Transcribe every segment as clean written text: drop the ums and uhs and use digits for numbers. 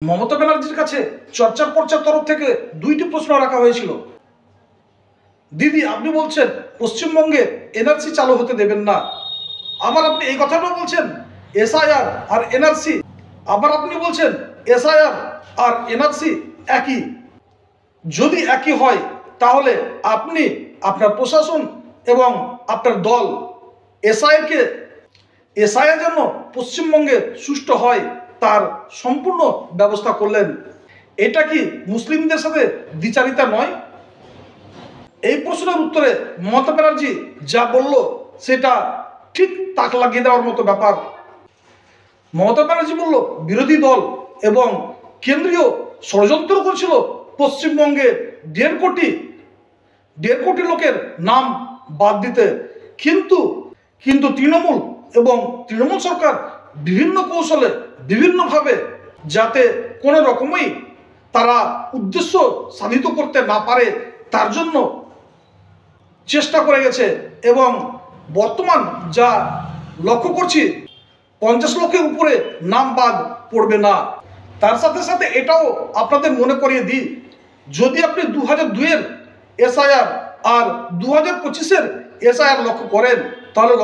মমতা ব্যানার্জির কাছে চর্চার পর্চার তরফ থেকে দুইটি প্রশ্ন রাখা হয়েছিল। দিদি, আপনি বলছেন পশ্চিমবঙ্গে এনআরসি চালু হতে দেবেন না, আবার আপনি এই কথাটাও বলছেন এসআইআর আর এনআরসি, আবার আপনি বলছেন এসআইআর আর এনআরসি একই। যদি একই হয় তাহলে আপনি, আপনার প্রশাসন এবং আপনার দল এসআইআর যেন পশ্চিমবঙ্গে সুষ্ঠু হয় তার সম্পূর্ণ ব্যবস্থা করলেন। এটা কি মুসলিমদের সাথে দ্বিচারিতা নয়? এই প্রশ্নের উত্তরে মমতা ব্যানার্জি যা বলল সেটা ঠিক তাক লাগিয়ে দেওয়ার মতো ব্যাপার। মমতা ব্যানার্জি বলল বিরোধী দল এবং কেন্দ্রীয় ষড়যন্ত্র করছিল পশ্চিমবঙ্গে দেড় কোটি লোকের নাম বাদ দিতে, কিন্তু তৃণমূল এবং তৃণমূল সরকার বিভিন্ন কৌশলে বিভিন্নভাবে যাতে কোনো রকমই তারা উদ্দেশ্য সাধিত করতে না পারে তার জন্য চেষ্টা করে গেছে। এবং বর্তমান যা লক্ষ্য করছি 50 লক্ষের উপরে নাম বাদ পড়বে না। তার সাথে সাথে এটাও আপনাদের মনে করিয়ে দিই, যদি আপনি 2002-এর এসআইআর আর 2025-এর এসআইআর লক্ষ্য করেন তাহলে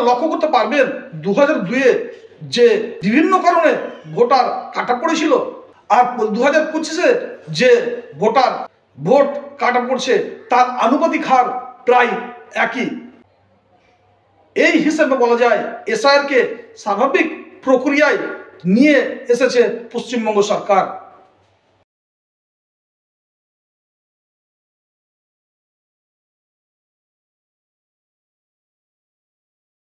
লক্ষ্য করতে পারবেন 2002-এ যে বিভিন্ন কারণে ভোটার কাটা পড়েছিল আর 2025-এ যে ভোট কাটা পড়ছে তার আনুপাতিক হার প্রায় একই। এই হিসেবে বলা যায় এসআইআরকে স্বাভাবিক প্রক্রিয়ায় নিয়ে এসেছে পশ্চিমবঙ্গ সরকার।